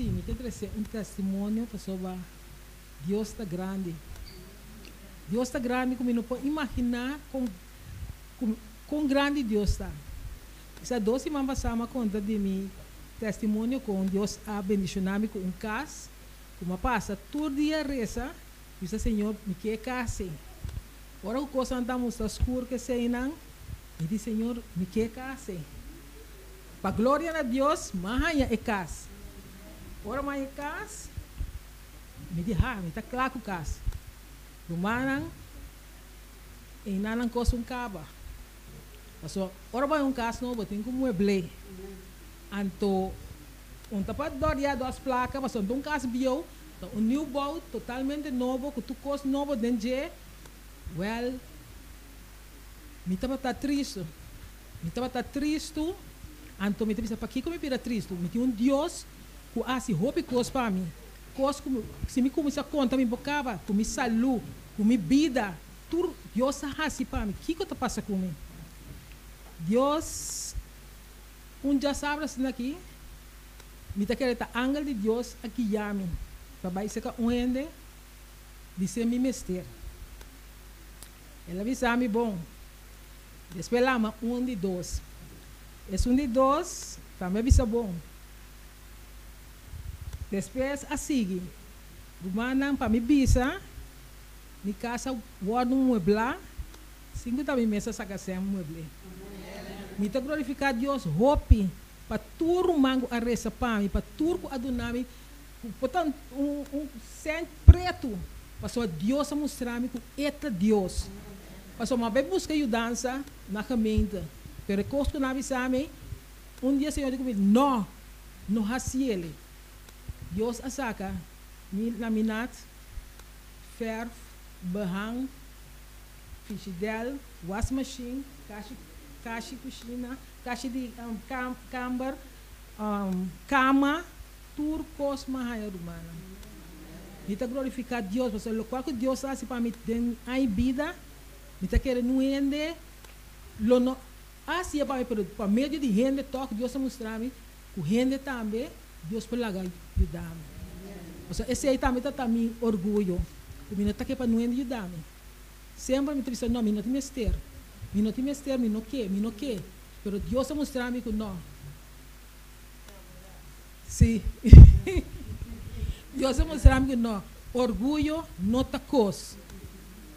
assim, me tem trazer um testemunho sobre Deus está grande. Deus está grande como não pode imaginar quão grande Deus está. Essa doce mamba sama conta de mim testemunho com Deus abençoar-me com um caso, como passa todo dia reza, e o Senhor me quer casa. Ora o coisa andamos escuro que sei não, e diz Senhor me quer casa. Para glória a Deus, mas é casa. Ora mais é casa, me diz me está claro com casa. Rumanan, e não coisa um caba. Ora vai um caso novo, tem como mueble. Anto, tapa doria duas placas, mas um caso bio, um new boat totalmente novo, que tu costa novo dentro. Well, me tapa triste. Me tapa triste. Anto me tapa para que como pira triste. Me tem Deus que assim hope coisa para mim. Coisa como se me começa a conta me bocava, com me saúde, com me vida, tudo Deus assim para mim. Que tá passa comigo? Deus, dia sabe assim aqui, me tá querendo ángel de Deus aqui chame, para vai ser que ende, dizer me mestre. Ela avisa-me bom, depois lá de dois, esse de dois também avisa bom. Depois a seguir, rumana para me bisa, me casa guarda mueble, 50 mesa saca sem mueble. Me está glorificar Deus, hope, para tudo mango a reza para mim, para tudo a donami, portanto, sangue preto, para Deus a mostrar-me que é Deus. Para uma vez busca ajudança na caminhada, pero coisa que não avisa-me, dia o Senhor diz comigo, não assim ele. Deus a saca, me laminat, ferro, behang, frigideira, wash machine, caixa cozinha, caixa de câmara, cama, tudo coisa mais humana. Me está glorificar Deus, porque o qual que Deus faz para mim a vida, me está querendo ende, assim para mim, para meio de gente toque Deus mostrar-me, que o gente também Deus pode ajudar-me. Esse aí também está me orgulho, porque não está aqui para não ajudar-me. Sempre me diz, não, me não te mestre. Me não te mestre, me não quer. Pero Deus a mostrar-me que não. Sim. Deus a mostrar-me que não. Orgulho não está coisa.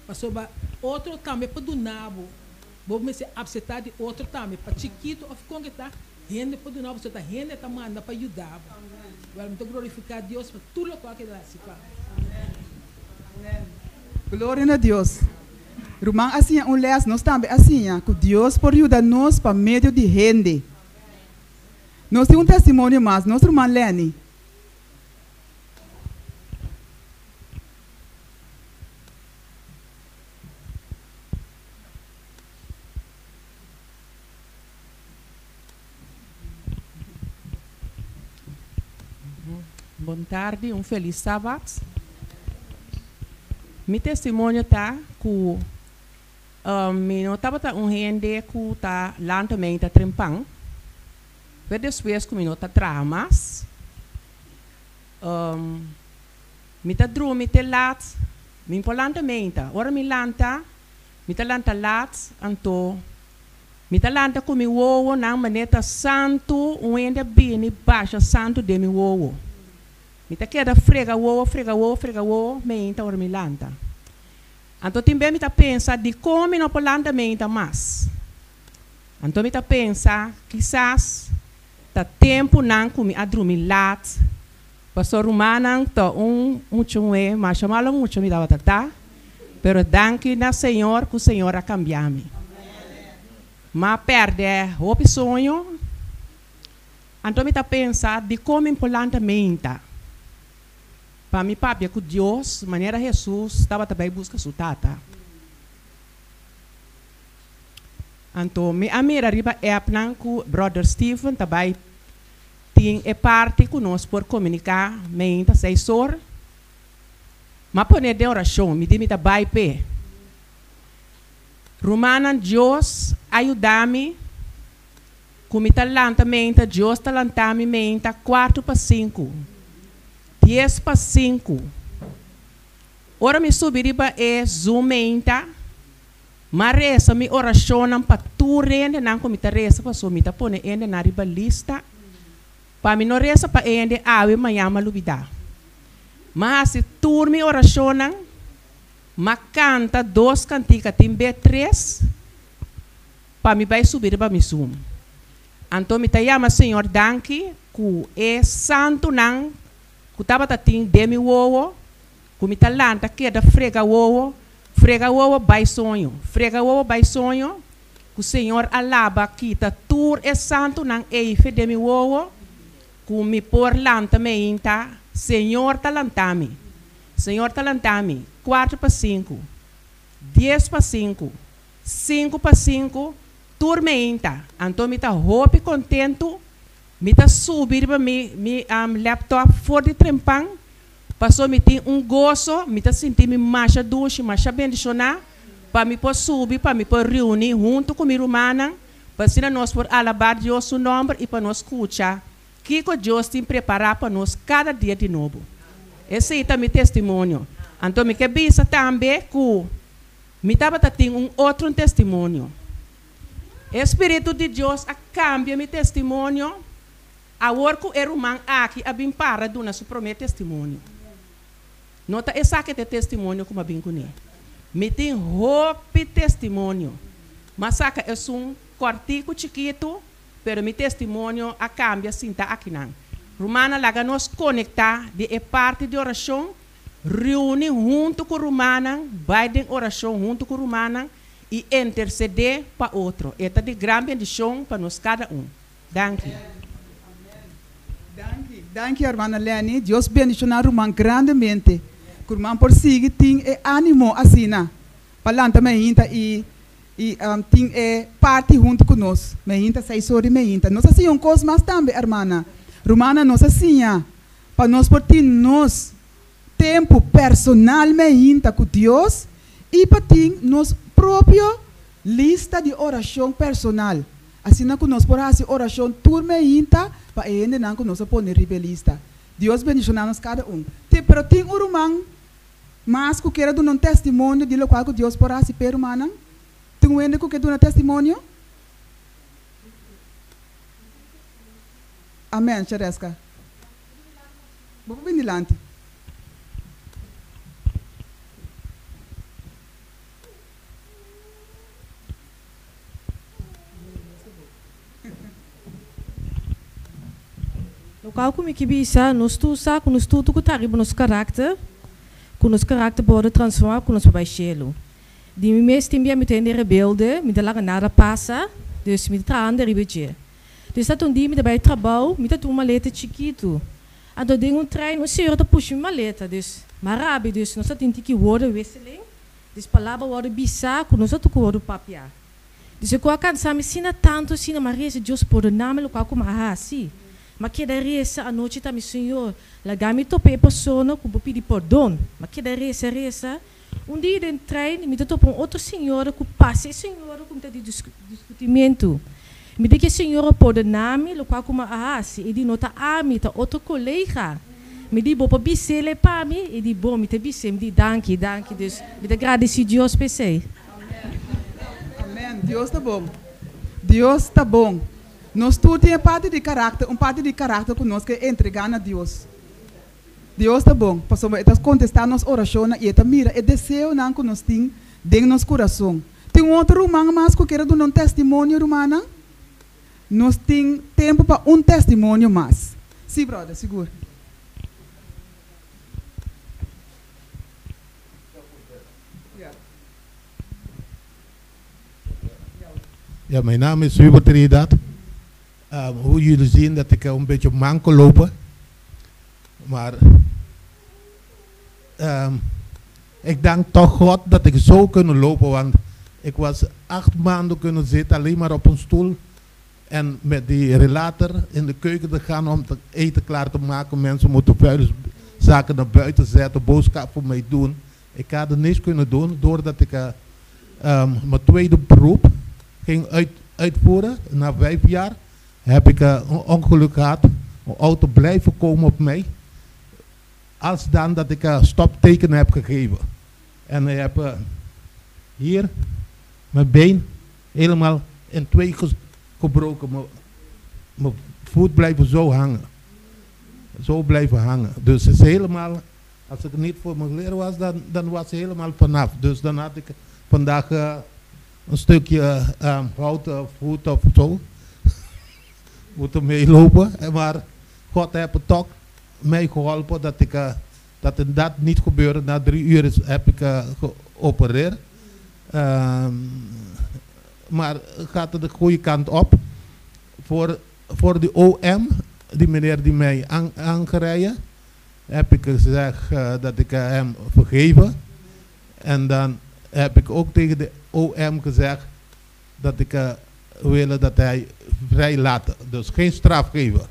Mas outro também para donar. Vou me ser absetar de outro também. Para chiquito, ou com que está, gente para donar, você está gente está manda para ajudar. Agora, me glorificar Deus para tudo o que é lá. Glória a Deus. Irmão, assim, nós também, assim, que Deus pode ajudar-nos para meio de gente. Nós temos testemunho mais, nosso irmão Lenny. Boa tarde, feliz sábado. Meu testemunho está que não estava gente que está lá também está trempando. Depois que não está tramas, me está dormindo, me está lá, me está lá também. Ora me lanta, me está lá lat, anto, me está lá com meu ovo na maneira santo, ainda bem baixa santo de meu ovo. Me está querendo frega ovo, me está ora me lanta. Então também me está pensando de como não pode lanta me está mais. Então me está pensando, quizás tá tempo não comi a dormir lá. Pastor Romana tá muito mas chamá-lo muito me dava tá. Pero danke na Senhor que o Senhor a cambiar-me. Mas perde o sonho. Então me está pensando de como importante para mim papai que Deus, maneira Jesus estava também busca sua tata. Então me amira riba é plan que brother Stephen também tem parte conosco por comunicar me assessor. Mas por de oração me dimi também pé. Romana Deus ajuda-me. Como talanta mente Deus talanta-me mente 4 para 5. 10 para 5. Ora me subiriba é zumenta. Mas reza mi oração para tu rende não como ta reza para so mi ta pone ende na riba lista. Para mi no reza para ende awe mayama lubida. Mas se tu mi oração ma canta 2 cantica timbe 3 para mi vai subir para mi zoom. Então mi ta chama Senhor danke ku é santo não ku taba ta ting demi wowo ku mi ta lanta queda frega wowo by sonho frega wowo by sonho ku Senhor alaba kita tur é santo não é fe demi wowo ku mi por lanta me inta Senhor talantami 4 para 5 10 para 5 5 para 5 turma inta então me tá hope contento me tá subir para mi laptop for de trempang passou me tem gozo me tá sentir me marcha doce marcha bendicionar para me pôr subir para me pôr reunir junto com minha irmã para se nós por alabar Deus o nome e para nós escutar que Deus tem preparado para nós cada dia de novo. Esse é o meu testemunho. Então, me quebra também que me estava tendo outro testemunho. O Espírito de Deus cambia meu testemunho. Agora que o irmão aqui a bem para do nosso primeiro testemunho. Nota essa que é testemunho como a bem conhece. Me tem hope testemunho. Mas saca é cortico chiquito, pero meu testemunho a cambia sinta aqui não. Romana laga nos conectar de parte de oração, reúne junto com Romana, vai de oração junto com Romana e interceder para outro. Esta de grande bendição para nós cada Danke. Danke, irmã Leni. Deus bendicionar Romana grandemente. Que Romana por seguir tem ânimo assim, falando também e tem parte junto conosco. Me inta sai sobre me inta. Nós assim coisa mais também, irmã. Romana, nós assim, para nós por ter nos tempo personalmente com Deus e para ter nos própria lista de oração personal. Assim que nós por fazer oração turma inta para ainda não que nós pôr rebelista. Deus bendicionar nós cada Pero tem Romana, mas que quer dar um testemunho de lo qual que Deus por fazer per Romana. Tem ainda que quer dar um testemunho? Amém, Cheresca. Vamos vir adiante. No qual como que bisa, nós tu sa, com nós tu que taribo nos caráter pode transformar com nos baixelo. De mim mesmo também me tem rebelde, me dá lá nada passa, dus me tá ande ribeje. Dus dat dia me daarbij trabalho, me tá uma maleta chiquito. Então ding trein, o senhor tá puxa uma maleta, dus marabi, dus nós tá tendo que woorden wisseling. Dus palavra woorden bisa, com nós tá com woorden papia. Dus eu quando sabe sina tanto sina Maria se Deus pode nome lo qual como assim. Mas que da reza a noite tá me senhor, lagami to pe persona com pedir perdão. Mas que da reza dia em trein, me tá topo outro senhor com passe senhor com tá de discutimento. Me diz que senhor pode nome lo qual como assim, e de nota ami tá outro colega. Me diz bo bisele para mim e de bom me te bise me diz danke, dus me te agradeci Deus PC. Amém. Deus tá bom. Deus tá bom. Nós tudo tem parte de caráter que nós que entregar a Deus. Deus tá bom. Passou a contestar nossa oração e eta mira e desejo não que nós tem dentro nosso coração. Tem outro irmão mais que quer dar um testemunho, irmã? Nós temos tempo para um testemunho mais. Sim, brother, seguro. Ja, mijn naam is Hubert Triedat. Hoe jullie zien dat ik een beetje manco lopen. Maar ik dank toch God dat ik zo kunnen lopen. Want ik was 8 maanden kunnen zitten alleen maar op een stoel. En met die relator in de keuken te gaan om te eten klaar te maken. Mensen moeten vuilniszaken naar buiten zetten, boodschap voor mij doen. Ik had er niets kunnen doen doordat ik mijn tweede beroep ging uitvoeren. Na 5 jaar heb ik een ongeluk gehad. Een auto blijven komen op mij. als dan dat ik een stopteken heb gegeven. En ik heb hier mijn been helemaal in twee gebroken. Mijn voet blijven zo hangen. Zo blijven hangen. Dus het is helemaal, als ik niet voor mijn leren was, dan was het helemaal vanaf. Dus dan had ik vandaag een stukje houten voet of zo moeten meelopen. Maar God heeft toch mij geholpen dat dat niet gebeurde. Na 3 uur heb ik geopereerd. Maar het gaat de goede kant op. Voor de OM, die meneer die mij aangereden, heb ik gezegd dat ik hem vergeven. En dan heb ik ook tegen de OM gezegd dat ik wil dat hij vrij laat. Dus geen straf geven.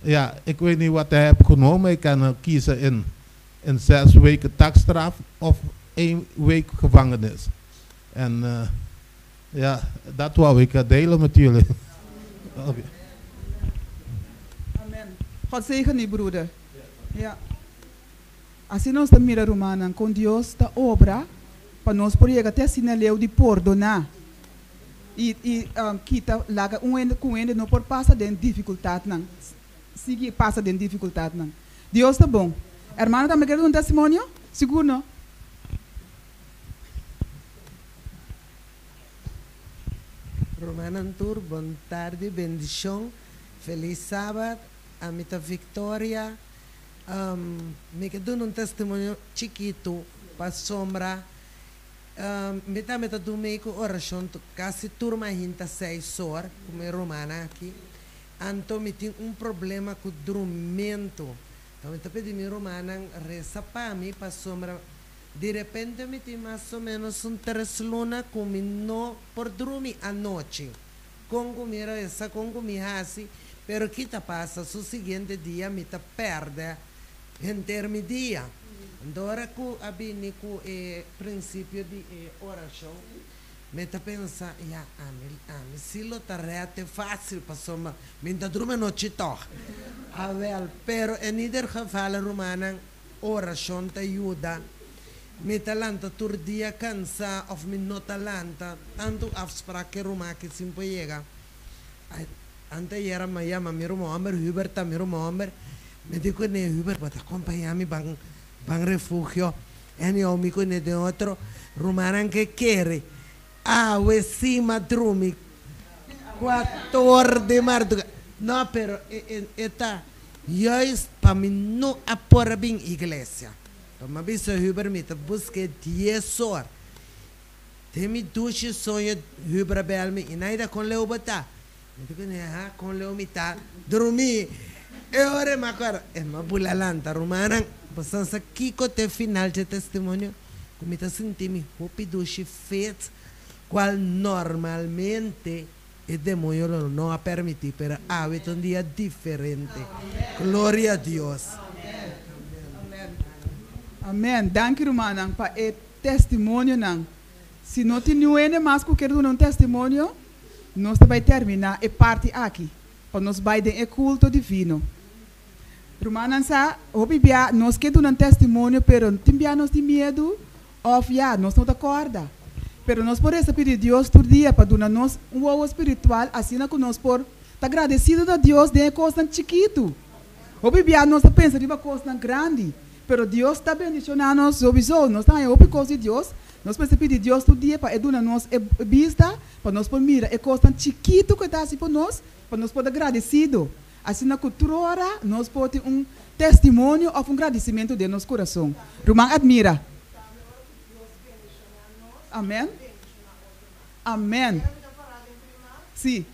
Ja, ik weet niet wat hij heeft genomen. Ik kan kiezen in 6 weken taakstraf of 1 week gevangenis. En ja, dat wou ik delen met jullie. Okay. Amen. God zegen u, broeder. Ja. Assim nós estamos mirando romana, com Deus da obra, para nós poder até sinaleu de perdonar. Kita laga com ele não por passar de dificuldade não. Seguir passa de dificuldade não. Deus está bom. Hermano, também quer um testemunho? Seguro não? Romana Tour, boa tarde, bendição, feliz sábado, a minha Victoria. Me quedo um testemunho chiquito para sombra. Me está domingo oração, quase turma hinta 6 horas, como é romana aqui. Então me tem problema com dormimento. Então me pedi minha romana reza para mim para sombra. De repente me tem mais ou menos 3 lunas como não por dormir à noite. Como mira essa, como me hace, pero que tá passa, o seguinte dia me tá perde intermedia. Agora com a bini com o princípio de oração, me tá pensa, ja, se lo tarete fácil para soma, me tá dormir noite toch. A ver, pero em ieder geval romana oração te ajuda. Me talanta tur dia cansa of me no talanta tanto afspraken Roma que sempre llega ante era me llama mi Romer Hubert mi Romer me dico ne Hubert para acompañarme van refugio e io mi con de otro romaran que quiere we si madrumi 4 de marzo no pero eta yois para mí no apora bien iglesia. Ma visto Huber mi busque 10 horas. Temi 2 sonho Huber belmi inaida con leo bata. Me dico ne con leo mità dormi. E ora ma guarda, ma bulalanta romana, passanza kiko te final de testemunho, come ta sentimi hopi 2 fet qual normalmente il demonio non ha permitido, pero avete un dia differente. Gloria a Dios. Amém. Dank u, Romanang, para o testemunho. Se não tem ninguém mais que quer dar um testemunho, nós vamos terminar a parte aqui. Para nós vai ter o culto divino. Romanang, nós queremos um testemunho, mas nós temos medo, ou nós não acorda. Mas nós podemos pedir a Deus todo dia para dar-nos ovo espiritual, assim que nós podemos estar agradecidos a Deus de uma coisa chiquita. Nós pensamos em uma coisa grande. Pero Deus está bendicionando nós, sowieso. Nós estamos op coisa de Deus. Nós precisamos pedir a Deus todo dia para dar-nos a vista, para nós poder mirar a coisa chiquito que está assim por nós, para nós poder agradecido. Assim na cultura, nós podemos ter testemunho ou agradecimento de nosso coração. Romang admira. Amém. Amém. Sim.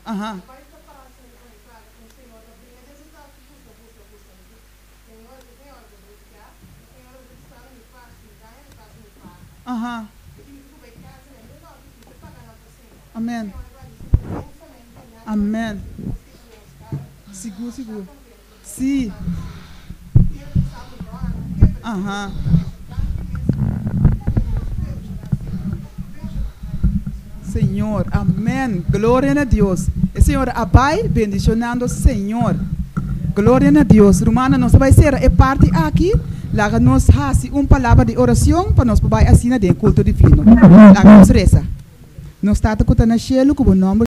Aham. Aham. Amém. Amém. Seguro. Sim. Aham. Señor. Amén. Gloria a Dios. El Señor abai bendicionando Señor. Gloria a Dios. Romana, nos vai ser a parte aqui. Laga nos hasi palavra de oração para nós vai assinar de culto divino. Laga nos reza. Nos está com o nome